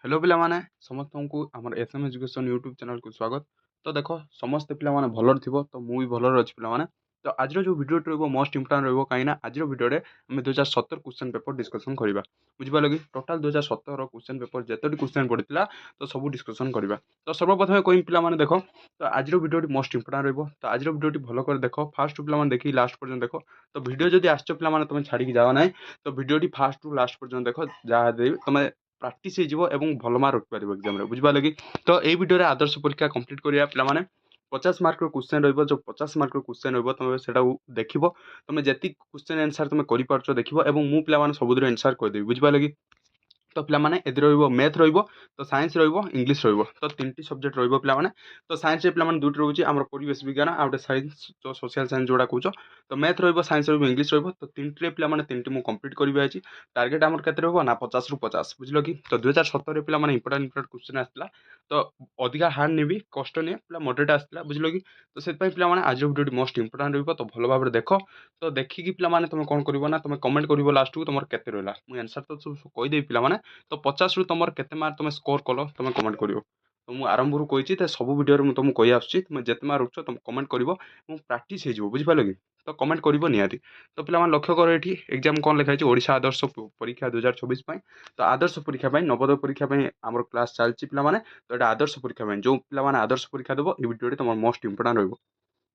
Hello पिलाମାନେ ସମସ୍ତଙ୍କୁ ଆମର SM education YouTube ଚ୍ୟାନେଲକୁ ସ୍ୱାଗତ। ତ ଦେଖ ସମସ୍ତେ ପିଲାମାନେ ଭଲରେ ଥିବ ତ ମୁଁ ବି ଭଲରେ ଅଛି ପିଲାମାନେ। ତ ଆଜିର ଯେଉଁ ଭିଡ଼ିଓଟି ରହିବ ମୋଷ୍ଟ ଇମ୍ପୋର୍ଟାଣ୍ଟ ରହିବ କାହିଁକିନା ଆଜିର ଭିଡ଼ିଓରେ ଆମେ 2017 କ୍ୱେଶ୍ଚନ୍ ପେପର ଡିସ୍କସନ୍ କରିବା। ବୁଝିପାରିଲ କି ଟୋଟାଲ୍ 2017 କ୍ୱେଶ୍ଚନ୍ ପେପର ଯେତୋଟି କ୍ୱେଶ୍ଚନ୍ ପଡ଼ିଥିଲା ତ ସବୁ ଡିସ୍କସନ୍ କରିବା। ତ ସର୍ବପ୍ରଥମେ କହିବି ପିଲାମାନେ ଦେଖ ତ ଆଜିର ଭିଡ଼ିଓଟି ମୋଷ୍ଟ ଇମ୍ପୋର୍ଟାଣ୍ଟ ରହିବ। ତ ଆଜିର ଭିଡ଼ିଓଟି ଭଲ କରି ଦେଖ ଫାଷ୍ଟରୁ ପିଲାମାନେ ଦେଖିକି ଲାଷ୍ଟ ପର୍ଯ୍ୟନ୍ତ ଦେଖ। ତ ଭିଡ଼ିଓ ଯଦି ଆସିଛ ପିଲାମାନେ ତୁମେ ଛାଡ଼ିକି ଯାଅ ନାହିଁ। ତ ଭିଡ଼ିଓଟି ଫାଷ୍ଟରୁ ଲାଷ୍ଟ ପର୍ଯ୍ୟନ୍ତ ଦେଖ ଯାହା ଦେବି ତୁମେ ପ୍ରାକ୍ଟିସ୍ ହେଇଯିବ ଏବଂ ଭଲ ମାର୍କ ରଖିପାରିବ ଏକ୍ଜାମ୍ରେ ବୁଝିପାରିଲ କି। ତ ଏଇ ଭିଡ଼ିଓରେ ଆଦର୍ଶ ପରୀକ୍ଷା କମ୍ପ୍ଲିଟ୍ କରିବା ପିଲାମାନେ 50 ମାର୍କର କ୍ୱେଶ୍ଚନ୍ ରହିବ। ଯେଉଁ 50 ମାର୍କର କ୍ୱେଶ୍ଚନ୍ ରହିବ ତୁମେ ସେଟାକୁ ଦେଖିବ। ତୁମେ ଯେତିକି କ୍ୱେଶ୍ଚନ୍ ଆନ୍ସର୍ ତୁମେ କରିପାରୁଛ ଦେଖିବ ଏବଂ ମୁଁ ପିଲାମାନେ ସବୁଥିରେ ଆନ୍ସର୍ କହିଦେବି ବୁଝିପାରିଲ କି। ତ ପିଲାମାନେ ଏଥିରେ ରହିବ ମ୍ୟାଥ୍ ରହିବ, ତ ସାଇନ୍ସ ରହିବ, ଇଂଲିଶ ରହିବ। ତ ତିନିଟି ସବଜେକ୍ଟ ରହିବ ପିଲାମାନେ। ତ ସାଇନ୍ସରେ ପିଲାମାନେ ଦୁଇଟି ରହୁଛି ଆମର ପରିବେଶ ବିଜ୍ଞାନ ଆଉ ଗୋଟେ ସାଇନ୍ସ ତ ସୋସିଆଲ ସାଇନ୍ସ ଯୋଉଟା କହୁଛ। ତ ମ୍ୟାଥ୍ ରହିବ, ସାଇନ୍ସ ରହିବ, ଇଂଲିଶ ରହିବ। ତ ତିନିଟିରେ ପିଲାମାନେ ତିନିଟି ମୁଁ କମ୍ପ୍ଲିଟ୍ କରିବି ଆଜି। ଟାର୍ଗେଟ୍ ଆମର କେତେ ରହିବ ନା 50ରୁ 50 ବୁଝିଲ କି। ତ 2017ରେ ପିଲାମାନେ ଇମ୍ପୋର୍ଟାଣ୍ଟ କ୍ୱେଶ୍ଚନ୍ ଆସିଥିଲା। ତ ଅଧିକା ହାର୍ଡ ନେବି କଷ୍ଟ ନିଏ ପିଲା ମଡରେଟ୍ ଆସିଥିଲା ବୁଝିଲ କି। ତ ସେଥିପାଇଁ ପିଲାମାନେ ଆଜିର ଭିଡ଼ିଓଟି ମୋଷ୍ଟ ଇମ୍ପୋର୍ଟାଣ୍ଟ ରହିବ। ତ ଭଲ ଭାବରେ ଦେଖ। ତ ଦେଖିକି ପିଲାମାନେ ତୁମେ କ'ଣ କରିବ ନା ତୁମେ କମେଣ୍ଟ କରିବ ଲାଷ୍ଟକୁ ତୁମର କେତେ ରହିଲା। ମୁଁ ଆନ୍ସର୍ ତ ସବୁ କହିଦେବି ପିଲାମାନେ। ତ 50ରୁ ତୁମର କେତେ ମାର୍କ ତୁମେ ସ୍କୋର କଲ ତୁମେ କମେଣ୍ଟ କରିବ। ତ ମୁଁ ଆରମ୍ଭରୁ କହିଛି ତ ସବୁ ଭିଡ଼ିଓରେ ମୁଁ ତୁମକୁ କହି ଆସୁଛି ତୁମେ ଯେତେ ମାର୍କ ରଖୁଛ ତୁମେ କମେଣ୍ଟ କରିବ ଏବଂ ପ୍ରାକ୍ଟିସ୍ ହେଇଯିବ ବୁଝିପାରିଲ କି। ତ କମେଣ୍ଟ କରିବ ନିହାତି। ତ ପିଲାମାନେ ଲକ୍ଷ୍ୟ କର ଏଠି ଏକ୍ଜାମ୍ କ'ଣ ଲେଖା ହେଇଛି ଓଡ଼ିଶା ଆଦର୍ଶ ପରୀକ୍ଷା 2024 ପାଇଁ। ତ ଆଦର୍ଶ ପରୀକ୍ଷା ପାଇଁ ନବୋଦୟ ପରୀକ୍ଷା ପାଇଁ ଆମର କ୍ଲାସ୍ ଚାଲିଛି ପିଲାମାନେ। ତ ଏଇଟା ଆଦର୍ଶ ପରୀକ୍ଷା ପାଇଁ ଯେଉଁ ପିଲାମାନେ ଆଦର୍ଶ ପରୀକ୍ଷା ଦେବ ଏଇ ଭିଡ଼ିଓଟି ତୁମର ମୋଷ୍ଟ ଇମ୍ପୋର୍ଟାଣ୍ଟ ରହିବ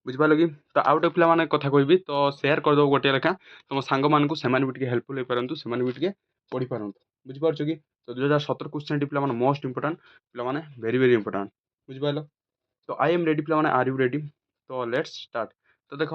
ବୁଝିପାରିଲ କି। ତ ଆଉ ଗୋଟେ ପିଲାମାନେ କଥା କହିବି ତ ସେୟାର କରିଦେବ ଗୋଟିଏ ଲେଖା ତୁମ ସାଙ୍ଗମାନଙ୍କୁ ସେମାନେ ବି ଟିକେ ହେଲ୍ପଫୁଲ୍ ହେଇପାରନ୍ତୁ ସେମାନେ ବି ଟିକେ ପଢ଼ିପାରନ୍ତୁ ବୁଝିପାରୁଛ କି। ତ 2017 କ୍ୱେଶ୍ଚନ୍ଟି ପିଲାମାନେ ମୋଷ୍ଟ ଇମ୍ପୋର୍ଟାଣ୍ଟ ପିଲାମାନେ ଭେରି ଭେରି ଇମ୍ପୋର୍ଟାଣ୍ଟ ବୁଝିପାରିଲ। ତ ଆଇ ଏମ୍ ରେଡ଼ି ପିଲାମାନେ ଆର୍ ୟୁ ରେଡ଼ି। ତ ଲେଟ୍ସ ଷ୍ଟାର୍ଟ। ତ ଦେଖ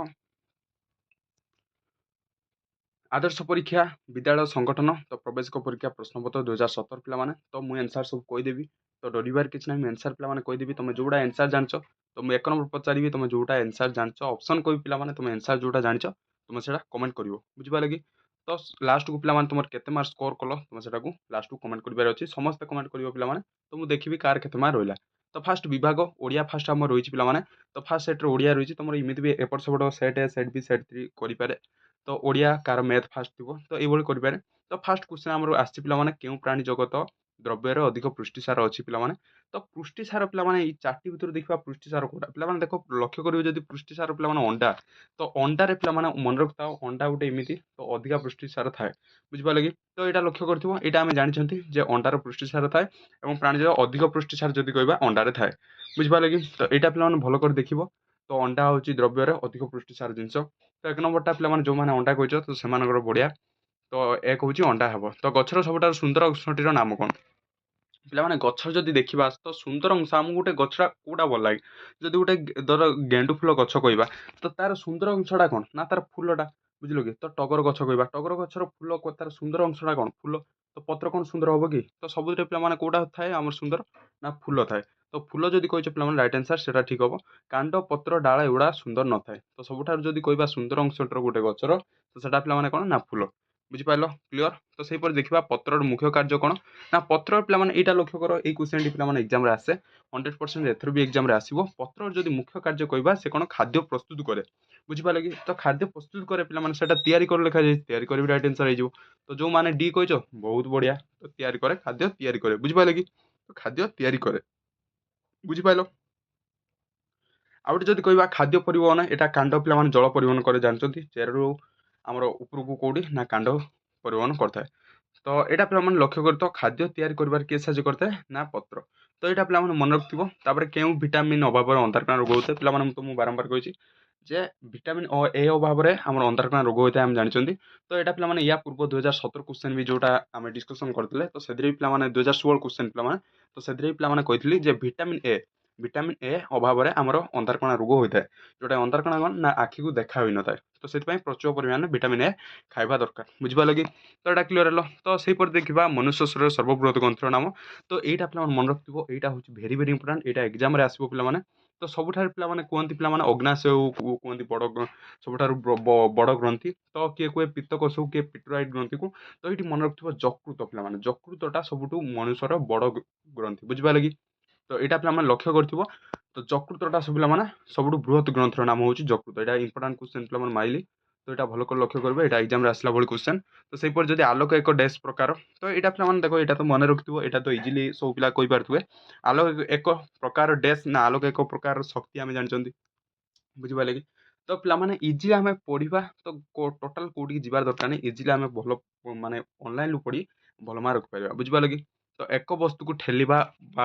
ଆଦର୍ଶ ପରୀକ୍ଷା ବିଦ୍ୟାଳୟ ସଂଗଠନ ତ ପ୍ରବେଶିକ ପରୀକ୍ଷା ପ୍ରଶ୍ନପତ୍ର 2017 ପିଲାମାନେ। ତ ମୁଁ ଆନ୍ସର୍ ସବୁ କହିଦେବି। ତ ଡରିବାର କିଛି ନାହିଁ ମୁଁ ଆନ୍ସର୍ ପିଲାମାନେ କହିଦେବି। ତୁମେ ଯେଉଁଟା ଆନ୍ସର୍ ଜାଣିଛ ତ ମୁଁ 1 ନମ୍ବର ପଚାରିବି ତୁମେ ଯେଉଁଟା ଆନ୍ସର୍ ଜାଣିଛ ଅପସନ୍ କହିବି ପିଲାମାନେ ତୁମେ ଆନ୍ସର୍ ଯେଉଁଟା ଜାଣିଛ ତୁମେ ସେଇଟା କମେଣ୍ଟ କରିବ ବୁଝିପାରିଲ କି। ତ ଲାଷ୍ଟକୁ ପିଲାମାନେ ତୁମର କେତେ ମାର୍କ ସ୍କୋର କଲ ତୁମେ ସେଟାକୁ ଲାଷ୍ଟକୁ କମେଣ୍ଟ କରିବାର ଅଛି ସମସ୍ତେ କମେଣ୍ଟ କରିବ ପିଲାମାନେ। ତ ମୁଁ ଦେଖିବି କାହାର କେତେ ମାର୍କ ରହିଲା। ତ ଫାଷ୍ଟ ବିଭାଗ ଓଡ଼ିଆ ଫାଷ୍ଟ ଆମର ରହିଛି ପିଲାମାନେ। ତ ଫାଷ୍ଟ ସେଟ୍ରେ ଓଡ଼ିଆ ରହିଛି ତୁମର ଏମିତି ବି ଏପଟ ସେପଟ ସେଟ୍ ଏ ସେଟ୍ ବି ସେଟ୍ 3 କରିପାରେ। ତ ଓଡ଼ିଆ କାହାର ମ୍ୟାଥ୍ ଫାଷ୍ଟ ଥିବ ତ ଏଇଭଳି କରିପାରେ। ତ ଫାଷ୍ଟ କ୍ୱେଶ୍ଚନ୍ ଆମର ଆସିଛି ପିଲାମାନେ କେଉଁ ପ୍ରାଣୀ ଜଗତ ଦ୍ରବ୍ୟରେ ଅଧିକ ପୃଷ୍ଟିସାର ଅଛି ପିଲାମାନେ। ତ ପୃଷ୍ଟିସାର ପିଲାମାନେ ଏଇ ଚାରିଟି ଭିତରୁ ଦେଖିବା ପୃଷ୍ଟିସାର କୋଉଟା ପିଲାମାନେ ଦେଖ ଲକ୍ଷ୍ୟ କରିବେ ଯଦି ପୃଷ୍ଟିସାର ପିଲାମାନେ ଅଣ୍ଡା। ତ ଅଣ୍ଡାରେ ପିଲାମାନେ ମନେ ରଖିଥାଅ ଅଣ୍ଡା ଗୋଟେ ଏମିତି ତ ଅଧିକା ପୃଷ୍ଟିସାର ଥାଏ ବୁଝିପାରିଲେ କି। ତ ଏଇଟା ଲକ୍ଷ୍ୟ କରିଥିବ ଏଇଟା ଆମେ ଜାଣିଛନ୍ତି ଯେ ଅଣ୍ଡାର ପୃଷ୍ଟିସାର ଥାଏ ଏବଂ ପ୍ରାଣୀର ଅଧିକ ପୃଷ୍ଟିସାର ଯଦି କହିବା ଅଣ୍ଡାରେ ଥାଏ ବୁଝିପାରିଲେ କି। ତ ଏଇଟା ପିଲାମାନେ ଭଲ କରି ଦେଖିବ। ତ ଅଣ୍ଡା ହେଉଛି ଦ୍ରବ୍ୟରେ ଅଧିକ ପୃଷ୍ଟିସାର ଜିନିଷ। ତ 1 ନମ୍ବରଟା ପିଲାମାନେ ଯେଉଁମାନେ ଅଣ୍ଡା କହିଛ ତ ସେମାନଙ୍କର ବଢ଼ିଆ। ତ 1 ହେଉଛି ଅଣ୍ଡା ହେବ। ତ ଗଛର ସବୁଠାରୁ ସୁନ୍ଦର ଅଂଶଟିର ନାମ କ'ଣ? ପିଲାମାନେ ଗଛର ଯଦି ଦେଖିବା ତ ସୁନ୍ଦର ଅଂଶ ଆମକୁ ଗୋଟେ ଗଛଟା କୋଉଟା ଭଲ ଲାଗେ। ଯଦି ଗୋଟେ ଧର ଗେଣ୍ଡୁ ଫୁଲ ଗଛ କହିବା ତ ତାର ସୁନ୍ଦର ଅଂଶଟା କ'ଣ ନା ତାର ଫୁଲଟା ବୁଝିଲ କି। ତ ଟଗର ଗଛ କହିବା ଟଗର ଗଛର ଫୁଲ ତାର ସୁନ୍ଦର ଅଂଶଟା କ'ଣ ଫୁଲ। ତ ପତ୍ର କ'ଣ ସୁନ୍ଦର ହେବ କି। ତ ସବୁଥିରେ ପିଲାମାନେ କୋଉଟା ଥାଏ ଆମର ସୁନ୍ଦର ନା ଫୁଲ ଥାଏ। ତ ଫୁଲ ଯଦି କହିଛ ପିଲାମାନେ ରାଇଟ୍ ଆନ୍ସର୍ ସେଟା ଠିକ୍ ହେବ। କାଣ୍ଡ ପତ୍ର ଡାଳ ଏଗୁଡ଼ା ସୁନ୍ଦର ନଥାଏ। ତ ସବୁଠାରୁ ଯଦି କହିବା ସୁନ୍ଦର ଅଂଶଟିର ଗୋଟେ ଗଛର ତ ସେଟା ପିଲାମାନେ କ'ଣ ନା ଫୁଲ ବୁଝିପାରିଲ କ୍ଲିୟର। ତ ସେହିପରି ଦେଖିବା ପତ୍ରର ମୁଖ୍ୟ କାର୍ଯ୍ୟ କ'ଣ ନା ପତ୍ର ପିଲାମାନେ ଏଇଟା ଲକ୍ଷ୍ୟ କର ଏଇ କ୍ୱେଶ୍ଚନ୍ଟି ପିଲାମାନେ ଏକ୍ଜାମ୍ରେ ଆସେ 100% ଏଥର ବି ଏକ୍ଜାମ୍ରେ ଆସିବ। ପତ୍ରର ଯଦି ମୁଖ୍ୟ କାର୍ଯ୍ୟ କହିବା ସେ କ'ଣ ଖାଦ୍ୟ ପ୍ରସ୍ତୁତ କରେ ବୁଝିପାରିଲେ କି। ତ ଖାଦ୍ୟ ପ୍ରସ୍ତୁତ କରେ ପିଲାମାନେ ସେଟା ତିଆରି କରି ଲେଖାଯାଇଛି ତିଆରି କରିବି ରାଇଟ୍ ଆନ୍ସର୍ ହେଇଯିବ। ତ ଯେଉଁମାନେ ଡି କହିଛ ବହୁତ ବଢ଼ିଆ। ତ ତିଆରି କରେ ଖାଦ୍ୟ ତିଆରି କରେ ବୁଝିପାରିଲେ କି। ତ ଖାଦ୍ୟ ତିଆରି କରେ ବୁଝିପାରିଲ। ଆଉ ଗୋଟେ ଯଦି କହିବା ଖାଦ୍ୟ ପରିବହନ ଏଇଟା କାଣ୍ଡ ପିଲାମାନେ ଜଳ ପରିବହନ କରେ ଜାଣିଛନ୍ତି ଚେରରୁ ଆମର ଉପରକୁ କୋଉଠି ନା କାଣ୍ଡ ପରିବହନ କରିଥାଏ। ତ ଏଇଟା ପିଲାମାନେ ଲକ୍ଷ୍ୟ କରିଥାଉ ଖାଦ୍ୟ ତିଆରି କରିବାରେ କିଏ ସାହାଯ୍ୟ କରିଥାଏ ନା ପତ୍ର। ତ ଏଇଟା ପିଲାମାନେ ମନେ ରଖିଥିବ। ତାପରେ କେଉଁ ଭିଟାମିନ୍ ଅଭାବରେ ଅନ୍ଧାରକଣା ରୋଗ ହୋଇଥାଏ ପିଲାମାନେ ମୁଁ ବାରମ୍ବାର କହିଛି ଯେ ଭିଟାମିନ୍ ଏ ଅଭାବରେ ଆମର ଅନ୍ଧାରକଣା ରୋଗ ହୋଇଥାଏ ଆମେ ଜାଣିଛନ୍ତି। ତ ଏଇଟା ପିଲାମାନେ ୟା ପୂର୍ବ 2017 କ୍ୱେଶ୍ଚନ୍ ବି ଯୋଉଟା ଆମେ ଡିସ୍କସନ୍ କରିଥିଲେ ତ ସେଥିରେ ବି ପିଲାମାନେ 2016 କ୍ୱେଶ୍ଚନ୍ ପିଲାମାନେ ତ ସେଥିରେ ବି ପିଲାମାନେ କହିଥିଲି ଯେ ଭିଟାମିନ୍ ଏ ଅଭାବରେ ଆମର ଅନ୍ଧାରକଣା ରୋଗ ହୋଇଥାଏ। ଯୋଉଟା ଅନ୍ଧାରକଣା କ'ଣ ନା ଆଖିକୁ ଦେଖା ହୋଇନଥାଏ। ତ ସେଥିପାଇଁ ପ୍ରଚୁର ପରିମାଣରେ ଭିଟାମିନ୍ ଏ ଖାଇବା ଦରକାର ବୁଝିପାରିଲ କି। ତ ଏଇଟା କ୍ଲିୟର ହେଲା। ତ ସେହିପରି ଦେଖିବା ମନୁଷ୍ୟ ଶରୀରର ସର୍ବବୃହତ ଗ୍ରନ୍ଥର ନାମ। ତ ଏଇଟା ପିଲାମାନେ ମନେ ରଖିଥିବ ଏଇଟା ହେଉଛି ଭେରି ଭେରି ଇମ୍ପୋର୍ଟାଣ୍ଟ ଏଇଟା ଏକ୍ଜାମ୍ରେ ଆସିବ ପିଲାମାନେ। ତ ସବୁଠାରେ ପିଲାମାନେ କୁହନ୍ତି ପିଲାମାନେ ଅଗ୍ନାଶୟ କୁହନ୍ତି ସବୁଠାରୁ ବଡ଼ ଗ୍ରନ୍ଥି। ତ କିଏ କୁହେ ପିତ୍ତକୋଷକୁ କିଏ ପିଟ୍ୟୁଟାରୀ ଗ୍ରନ୍ଥିକୁ। ତ ଏଇଠି ମନେ ରଖିଥିବ ଯକୃତ ପିଲାମାନେ ଯକୃତଟା ସବୁଠୁ ମଣିଷର ବଡ଼ ଗ୍ରନ୍ଥି ବୁଝିପାରିଲେ କି। ତ ଏଇଟା ପିଲାମାନେ ଲକ୍ଷ୍ୟ କରିଥିବ। ତ ଯକୃତଟା ସବୁ ପିଲାମାନେ ସବୁଠୁ ବୃହତ୍ ଗ୍ରନ୍ଥର ନାମ ହେଉଛି ଯକୃତ। ଏଇଟା ଇମ୍ପୋର୍ଟାଣ୍ଟ କ୍ୱେଶ୍ଚନ୍ ପିଲାମାନେ ମାଇଲି। तो यहाँ भल कर लक्ष्य करेंगे यहाँ एग्जाम आसला भाई क्वेश्चन तो सहीपर जब आलोक एक डैश प्रकार तो यहाँ पे देख यहाँ तो मन रखिथो यहाँ तो इजिली सब पिला कहीपे आलोक एक प्रकार डैश ना आलोक एक प्रकार शक्ति आम जानते बुझिपारे कि तो पे इजिली आम पढ़ा तो टोटाल कौटी जबार दरकार नहीं इजिली आम भल माने ऑनलाइन पढ़ी भल मार्क रखिपार बुझिपारे कि तो एक वस्तु को ठेलवा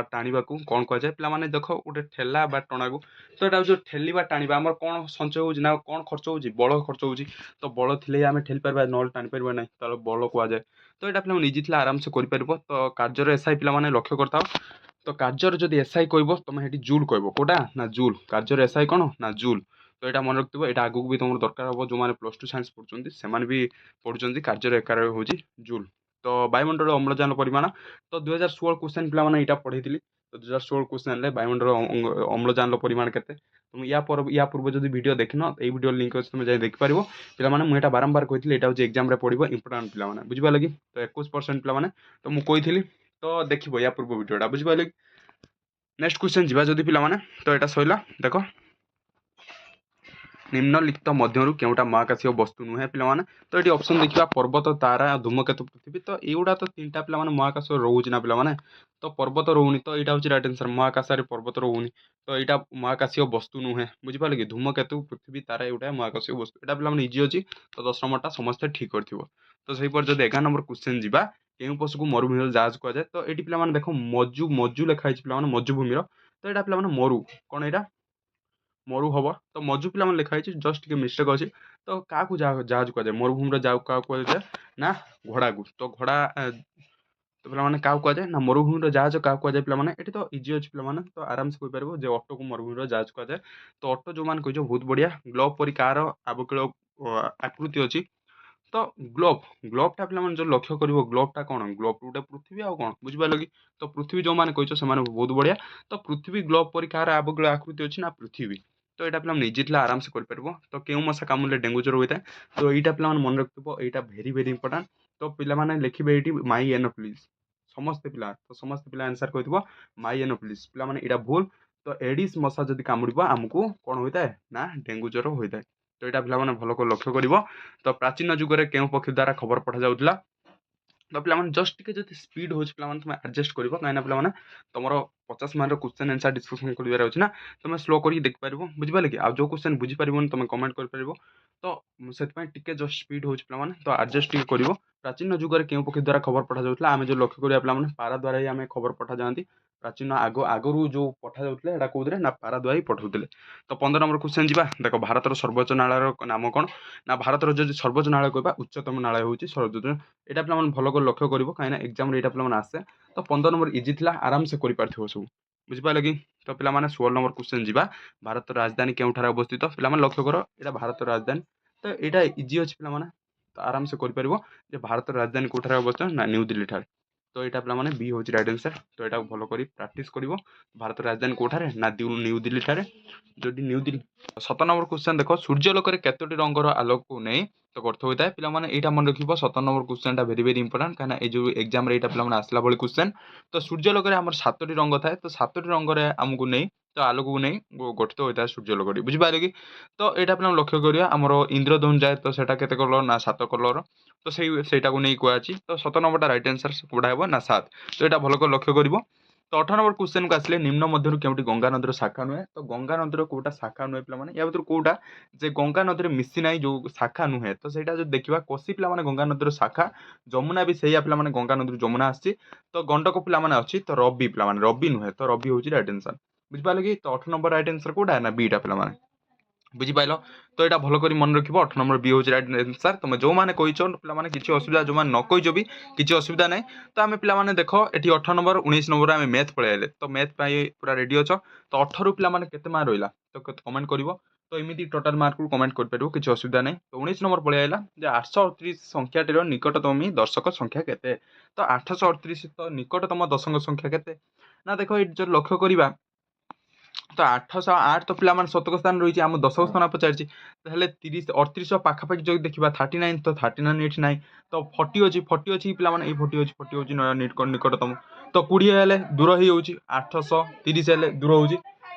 टाणा को कौन कहुए पे देख गोटे ठेला टणा को तो यहाँ जो ठेलवा टाणा आम कौन संचय हो कौन खर्च हो बल खर्च हो तो बल थे आम ठेली पार ना टाणी पार ना तो बल कहुए तो यहाँ पे इजी थे आराम से कर तो कार्यर एसआई पे लक्ष्य करता तो कार्यर जब एसआई कह तुम ये जूल कह कौटा ना जूल कार्यर एसआई कौन ना जूल तो यहाँ मन रखिथो यहाँ आगू भी तुम दरकार हम जो मैंने +2 साइंस पढ़ुं से भी पढ़ुं कार्यर एकार हूँ जूल तो वायुमंडल अम्लजान परिमाण तो 2016 क्वेश्चन पे पढ़ी तो 2016 क्वेश्चन वायुमंडल अम्लजान परिमाण के तुम या पूर्व जो वीडियो देखन ये वीडियो लिंक अच्छे तुम देखिपार पे मुझे बारंबार कही यहाँ हूँ एग्जाम पढ़ो इंपोर्टाट पे बुझिपारे कि तो 21% पे तो मुझे कही तो देखो या पूर्व वीडियोटा बुझिपारे नेक्स्ट क्वेश्चन जी जदि पे तो यहाँ सैला देख निम्नलिखित मध्य केउटा महाकाशीय वस्तु नुहे पे तो ये ऑप्शन देखा पर्वत तारा धूमकेतु पृथ्वी तो युवा तो 3टा पे महाकाश रोचे ना पे तो पर्वत रोनी तो यहाँ हूँ राइट आंसर महाकाश पर्वत रोनी तो यहाँ महाकाशीय वस्तु नुहे बुझिपारे कि धूमकेतु पृथ्वी तारा एटा महाकाशीय वस्तु यहाँ पे इजी अच्छी तो 10 नंबरटा समस्ते ठीक कर तो सही जब 11 नंबर क्वेश्चन जी केउं पशु को मरुभूमि जहाज कहुए तो ये पे देख मजु मजु लिखाई पे मजुभूमि तो यहाँ पे मरु कौन यहाँ मरु हम तो मजु पे लिखाई जस्ट टे मिस्टेक अच्छी तो क्या जहाज कहुए मरुभूमि जहाज क्या कहुए ना घोड़ा को तो घोड़ा तो पे क्या कहुए ना मरुभूमि जहाज क्या कहुए पे ये तो इजी अच्छे पे तो आराम से कहीपर जो ऑटो को मरुभूमि जहाज कहुए तो ऑटो जो मैंने कह बहुत बढ़िया ग्लोब परी कार आबकिल आकृति अच्छी तो ग्लोब ग्लोबटा पे जो लक्ष्य कर ग्लोबटा कौन ग्लोब गोटे पृथ्वी आउ कौन बुझिपारे कि तो पृथ्वी जो मैंने कही से बहुत बढ़िया तो पृथ्वी ग्लोब परी कार आबकिल आकृति अच्छी ना पृथ्वी तो यहाँ पे इजी थे आराम से कर तो क्यों मशा कामुले डेंगू ज्वर होता है तो यहाँ पे मन रखिथो यहाँ भेरी भेरी इंपोर्टाट तो पे लिखे ये माई एनोफिलिस समस्ते पिला तो समस्त पिला आंसर कह माई एनोफिलिस पे यहाँ भूल तो एडिस मशा जब कामुड़ आमको कौन होता है ना डेंगू ज्वर होता है तो यहाँ पे भल को लक्ष्य कर तो प्राचीन जुगरे केउं पक्षी द्वारा खबर पठा जाउथला तो पे जस्ट टे जो स्पीड हो तुम एडजस्ट कर कहीं पे तुम 50 मार्क क्वेश्चन आंसर डिस्कसन कर अच्छे ना तुम स्लो कर देखिपार बुझिपारे कि जो क्वेश्चन बुझीपार तुम कमेंट कर तो से जस्ट स्पीड हो पे तो एडजस्ट टे कर प्राचीन जुगरे केउं पक्षी द्वारा खबर पठा जाउथला आमे जो लक्ष्य करिया पे पारा द्वारा ही आमे खबर पठा जाती प्राचीन आगु जो पठा जाउथले कौन ना पारा द्वारा ही पठाउथले तो 15 नंबर क्वेश्चन जी देख भारत सर्वोच्च न्यायालय नाम कौन ना भारत जो सर्वोच्च न्यायालय कह उच्चतम न्यायालय हूँ सर्वोच्च यहाँ पे भल कर लक्ष्य कर कहीं एग्जाम यहाँ पे आसे तो 15 नंबर इजी थी आराम से कर सब बुझिपारे कि तो पे 16 नंबर क्वेश्चन जी भारत राजधानी केउठार अवस्थित पे लक्ष्य कर यहाँ भारत राजधानी तो यहाँ इजी अच्छे पे तो आराम से कर भारत राजधानी कौठार अवस्थित ना न्यू दिल्ली ठार तो यहाँ पे बी हूँ राइट आंसर तो यहाँ भल कर प्राक्ट कर भारत राजधानी कौठार ना न्यू दिल्ली ठार जो न्यू दिल्ली 17 नंबर क्वेश्चन देख सूर्यलोक केतोटी रंगर आलोक को नहीं तो अर्थ होता है पे यहाँ मन रख 17 नंबर क्वेश्चन भेरी भेरी इंपोर्टाट कहीं जो एग्जाम पे आसला भाई क्वेश्चन तो सूर्यलोक आम 7टी रंग थाए तो 7टी रंग आमको नहीं तो आलोक को नहीं गठित होता है सूर्यलोक बुझिपारे कि तो यहाँ पे लक्ष्य करिया आमर इंद्रधनु जाए तो सेटा केते कलर ना 7 कलर तो सहीटा को नहीं कहुई तो 17 नंबर राइट आंसर कौटा हे ना 7 तो यहाँ भल कर लक्ष्य कर तो 18 नंबर क्वेश्चन को आसिले निम्न मध्य केउटी गंगा नदीर शाखा नुहे तो गंगा नदीर कौटा शाखा नुहे पे या भर कौटा जे गंगा नदी मिसी ना जो शाखा नुहे तो सहीटा जो देखा कोसी पे गंगा नदीर शाखा जमुना भी सही पे गंगा नदी जमुना आसी तो गंडक पे अच्छी तो रवि पे रवि नुहे तो रवि हूँ राइट आंसर बुझिपारे कि तो 18 नंबर राइट आंसर कौटा ना बीटा पे बुझिपाल तो यहाँ भल कर मन रख 8 नंबर बी हूँ राइट आंसर तुम जो मैंने पे किसी असुविधा जो मैंने न कहीच भी किसी असुविधा ना तो आम पे देख ये 18 नंबर 19 नंबर आम मैथ पलैले तो मैथ पूरा रेडी अच्छ तो 18 पे केते मार्क रहा तो कमेंट कर तो एमती टोटाल मार्क को कमेंट कर किसी असुविधा ना तो 19 नंबर पलैला 838 संख्याटीर निकटतम दर्शक संख्या केते तो 838 तो निकटतम दर्शक संख्या केते ना देख ये जो लक्ष्य करवा तो 808 तो पे शतक स्थान रही है आम दशक स्थान पचारि तो 30 38 पाखापाखि जो देखा 39 तो 39 ये ना तो 40 अच्छी 40 अच्छी पे 40 अच्छी निकटतम तो 20 हेल्ले दूर हो 830 हेल्ले दूर हो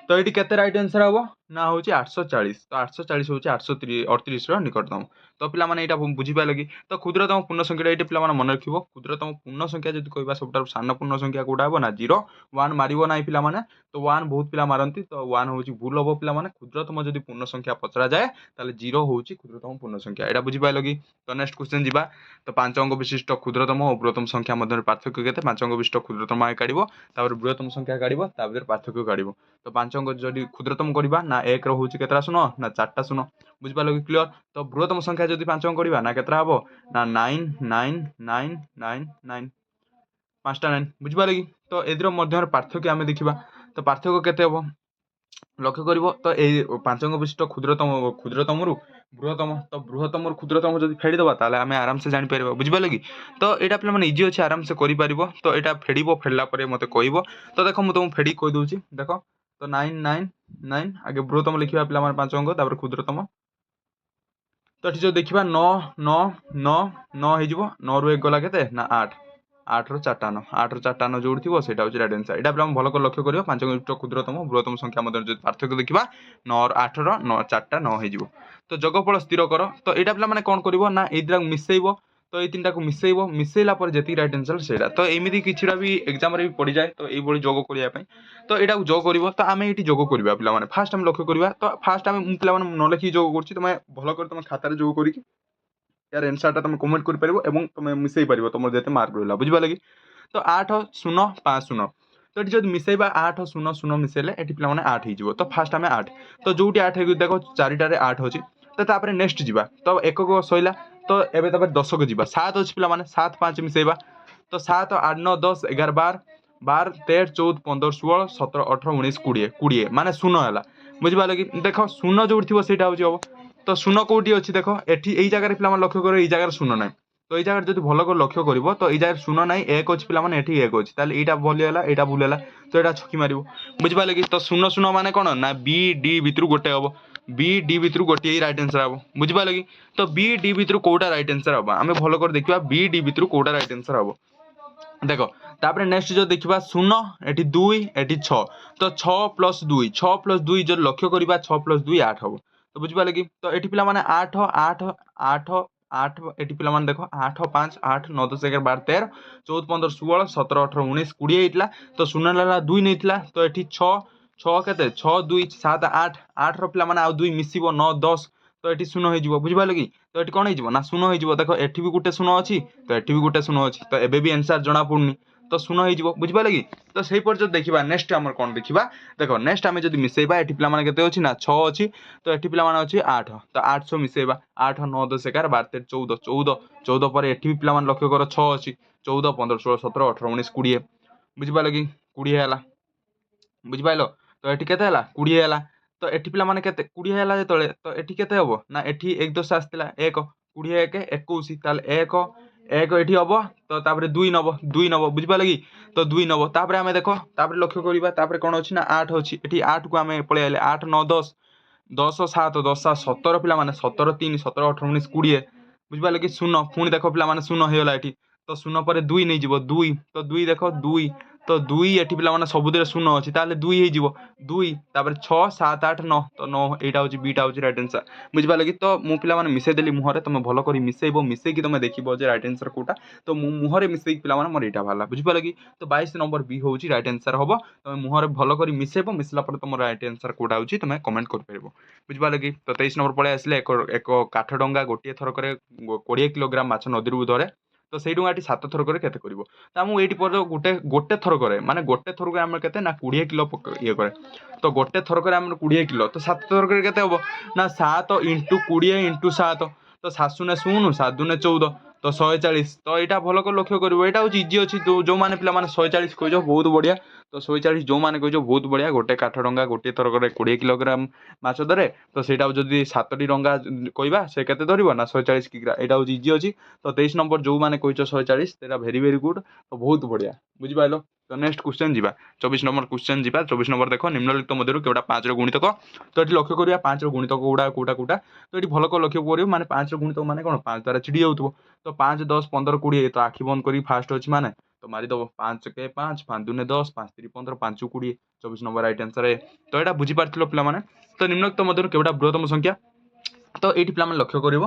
तो ये केते राइट आंसर हम ना हूँ 840 तो 840 हूँ 838 निकटतम तो पिला माने एटा बुझिपारे कि तो क्षुद्रतम पूर्ण संख्या ये पिला मन रखिबो क्षुद्रतम पूर्ण संख्या जदि कहबा सबटा सान पूर्ण संख्या कोटा हो ना 0 1 मारिबो ना पिला माने तो 1 बहुत पिला मारंती तो 1 होची भूल हबो पिला माने क्षुद्रतम जदि पूर्ण संख्या पचरा जाए ताले 0 होची क्षुद्रतम पूर्ण संख्या एटा बुझिपाइलो कि तो नेक्स्ट क्वेश्चन जिबा तो 5 अंक विशिष्ट क्षुद्रतम और बृहत्तम संख्या मध्य पार्थक्य केते 5 अंक विशिष्ट क्षुद्रतम आय काढिबो तापर बृहत्तम संख्या काढिबो तापर पार्थक्य काढिबो तो 5 अंक जदि क्षुद्रतम करबा ना 1 रो होची केतरा सुनो ना 4टा सुनो बुझिपालो कि क्लियर तो बृहत्तम संख्या जदि 5 अंक करबा ना केतरा हबो ना 9 9 9 9 9 5टा 9 बुझिपालो कि तो एदिरो मध्य पार्थक्य आमे देखिबा तो पार्थक्य केते हबो लक्ष्य करिवो तो ए 5 अंक विशिष्ट क्षुद्रतम रु बृहत्तम तो बृहत्तम क्षुद्रतम जदि फेडी दबा ताले आमे आराम से जानि परिबा बुझिपालो कि तो एटा पिला माने इजी अछि आराम से करि परिबो तो एटा फेडिबो फेडला परे मते कहइबो तो देखो मु तुम फेडी कहि दोछि देखो तो 9 9 9 आगे बृहत्तम लिखिबा पिला माने 5 अंक तापर क्षुद्रतम तो एठी जो देखिबा 9 9 9 9 हे जिवो 9 रु 1 गला केते ना 8 8 रो 4टा 9 8 रो 4टा 9 जोडी थिबो सेटा होची राइट आंसर एटा हम भलो कर लक्ष्य करियो 5 अंक क्षुद्रतम बृहत्तम संख्या मध्य जो पार्थक्य देखिबा 9 8 रो 9 4टा 9 हे जिवो तो जोगफल स्थिर कर तो एटा पिला माने कोन करिवो ना ए दिरा मिसेइबो तो ये 3टा को मिसेइबो मिसेइला पर जेति राइट आंसर सेटा तो एमिति किछिरा भी एग्जाम रे भी पड़ी जाए तो एई बळी जोग करिया पई तो एटा को जोग करिवो तो आमे एटी जोग करिबा पिला माने फास्ट हम लक्ष्य करिबा तो फास्ट आमे पिला माने न लेखि जोग करछि तमे भलो कर तमे खाता रे जोग करि यार आंसर टा तुम कमेंट कर परिबो एवं तुम मिसई परिबो तुम जेते मार्क रहला बुझिबा लागि तो 8 0 5 0 तो एटी जदि मिसेइबा 8 0 0 मिसेले एटी पिला माने 8 हिजिवो तो फास्ट हमें 8 तो जोटी 8 हे देखो चारिटा रे 8 होची तो तापर नेक्स्ट जिबा तो एक को सइला तो एबे तापर 10 को जिबा 7 होची पिला माने 7 5 मिसेइबा तो 7 8 9 10 11 12 12 13 14 15 16 17 18 19 20 20 माने शून्य हैला बुझिबा लागि देखो शून्य जोटी थिबो सेटा होची हबो तो शून्य कोटी अच्छी देख ये जगह पे लक्ष्य कर जगह शून्य ना तो ये जगह जब भल कर लक्ष्य कर तो ये जगह शून्य ना एक अच्छी पे एक अच्छी यहाँ भूल है भूल है तो यहाँ छकी मार बुझिपारे कि तो शून्य शून्य मान कौन ना बी डी भितर गोटे हम बी डी भितर गोटे रईट आंसर हम बुझिपारे कि तो बी डी भितर कौटा रईट आंसर हम आम भल कर देखा बी डी भितर कौटा रईट आंसर हम देख तापर नेक्स्ट जो देखा शून्य एटी दुई एटी छ तो 6+2 जो लक्ष्य करवा 6+2 8 हम तो बुझिपारे कि तो ये पिला माने 8 8 8 8 एटी पिला माने देखो 8 5 8 9 10 11 12 13 14 15 16 17 18 19 20 हेतला तो शून्य लाला 2 नैतला तो एटी 6 6 केते 6 2 7 8 8 रो पिला माने आ 2 मिसिबो 9 10 तो एटी शून्य हो जिवो बुझिपाले कि तो एटी कोन हो जिवो ना शून्य हो जिवो देखो एठी भी गुटे शून्य अछि तो एठी भी गुटे शून्य अछि तो एबे भी आंसर जणा पड़नी तो शून्य हो जिवो बुझिपाले कि तो सेही पर जो देखिबा नेक्स्ट हमर कोन देखिबा देखो नेक्स्ट आमे जदी मिसेइबा एठी पिला माने केते अछि ना 6 अछि तो एठी पिला माने अछि 8 तो 800 मिसेइबा 8 9 10 11 12 13 14 14 14 पर एठी भी पिला माने लक्ष्य करो 6 अछि 14 15 16 17 18 19 20 बुझिपाले कि 20 हैला बुझिपाइलो तो एठी केते हैला 20 हैला तो एठी पिला माने केते 20 हैला जेतले तो एठी केते हबो ना एठी 1 10 आस्तिला 1 20 1 21 ताले 1 1 एठी हबो तो तापरे 2 नबो बुझिपाले कि तो 2 नबो तापरे हमें देखो तापरे लक्ष्य करिबा तापरे कोन अछि ना 8 अछि एठी 8 को हमें पळे आले 8 9 10 10 7 10 7 17 पिला माने 17 3 17 18 19 20 बुझिपाले कि शून्य पुणी देखो पिला माने शून्य हेला एठी तो शून्य पर 2 नै जिवो 2 तो 2 देखो 2 तो 2 एठी पिला माने सबुदरे शून्य अछि ताले 2 हे जिवो 2 तापर 6 7 8 9 तो 9 एटा होची बीटा होची राइट आंसर बुझिपाले कि तो मु पिला माने मिसे देली मुहरे तमे भलो करी मिसेइबो मिसेइ कि तमे देखिबो जे राइट आंसर कोटा तो मु मुहरे मिसेइ पिला माने मोर एटा भाला बुझिपाले कि तो 22 नंबर बी होची राइट आंसर हबो तमे मुहरे भलो करी मिसेइबो मिसला पर तमर राइट आंसर कोटा होची तमे कमेंट कर परबो बुझिपाले कि तो 23 नंबर पळे आसले एक काठ डंगा गोटिए थर करे 20 किलोग्राम माछ नदीरु धरे तो सेई डंगाटी 7 थर करे केते करिवो तो हम एटी पर गोटे गोटे थर करे माने गोटे थर करे हम केते ना 20 किलो ये करे तो गोटे थर करे हम 20 किलो तो 7 थर करे केते हबो ना 7 * 20 * 7 तो 7 ने 0 7 ने 14 तो 140 तो एटा भलो कर लक्ष्य करिवो एटा होची इजी अछि जो माने पिला माने 140 कहिजो बहुत बढ़िया तो 140 जो माने कहिजो बहुत बढ़िया गोटे काठ डंगा गोटे थर करे 20 किलोग्राम माछ धरे तो सेटा जदी 7टी डंगा कहबा से केते धरिबो ना 140 किग्रा एटा होची इजी अछि तो 23 नंबर जो माने कहिजो 140 तेरा वेरी वेरी गुड तो बहुत बढ़िया बुझि पाइलो तो नेक्स्ट क्वेश्चन जीवा 24 नंबर क्वेश्चन जीवा 24 नंबर देखो निम्नलिखित मध्यरु केवटा 5 रो गुणितक तो एटी लक्ष्य करिया 5 रो गुणितक कोडा कोडा तो एटी भलो को लक्ष्य करियो माने 5 रो गुणितक माने कोन 5 द्वारा छिडी जाउतबो तो 5 10 15 20 तो आखि बंद करी फास्ट अछि माने तो तो मारिदेव 5 के 5 5 दूने 10 5 3 15 5 20 24 नंबर राइट आंसर है। तो यहाँ बुझीपार पे तो निम्नलिखित मध्य केवटा बृहत्तम संख्या तो ये पे लक्ष्य कर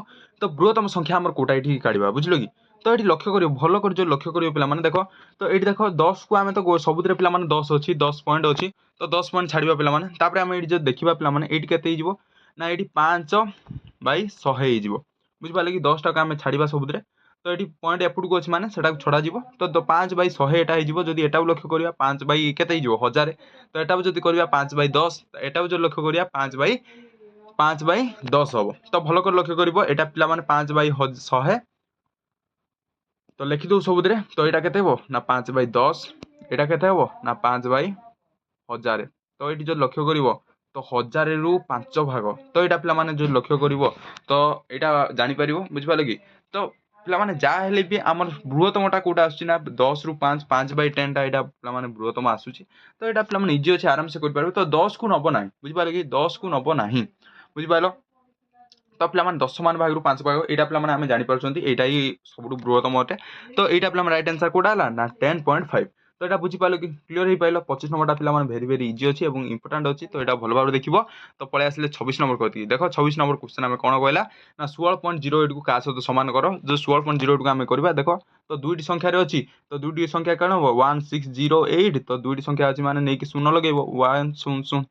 तो बृहत्तम संख्या आम कौटा ये काढ़ा बुझल कि तो ये लक्ष्य कर भल कर जो लक्ष्य कर पे देख तो ये देख 10 को आम तो सबुत पे 10 अच्छी 10 पॉइंट अच्छी तो 10 पॉइंट छाड़ा पे आम ये जो देखा पे ये ना ये 5/100 हो बुझिपारे कि 10 टाक आम छाड़ा सबुत तो ये पॉइंट एपटू अच्छी मैंने छड़ा तो 5/100 यहाँ जदि एटा लक्ष्य करवा 5/1000 तो यहाँ जब करवा 5/10 एटा जो लक्ष्य करवा 5/10 हम तो भल कर लक्ष्य कर पे 5/100 तो लिखिदे सबुद तो यहाँ के ना 5/10 यहाँ के ना 5/1000 तो ये जो लक्ष्य कर तो 1000 रु 5 भाग तो यहाँ पे जो लक्ष्य कर तो यहाँ जापर बुझिपारे कि तो पे जहाँ भी आम बृहत्तमटा कौटा आसना 10 रु 5 5/10 यहाँ पे बृहत्तम आसूसी तो यहाँ पे इजी अच्छे आराम से कर तो 10 को नब ना बुझिपारे कि 10 को नब ना बुझिपार तो पे 10 मान भाग 5 भाग यहाँ पे आम जापर यहाँ ही सब बृहत्तम अटे तो यहाँ पे राइट आंसर कौटा है ना 10.5 तो यहाँ बुझीपाल कि क्लीयर हो पाल 25 नंबरटा पे भेरी भेरी इजी अच्छी और इंपोर्टाट अच्छी तो यहाँ भल भाव देख तो पलि आसिले 26 नंबर कह देख 26 नंबर क्वेश्चन आम कौन कहला ना 16.08 को क्या सहित सामान कर जो 16.08 को आम करवा देख तो दुईटी संख्यार अच्छी तो दुईटी संख्या कौन हम 1608 तो दुईटी संख्या अच्छी मैंने नहीं शून्य लगे 1 0 0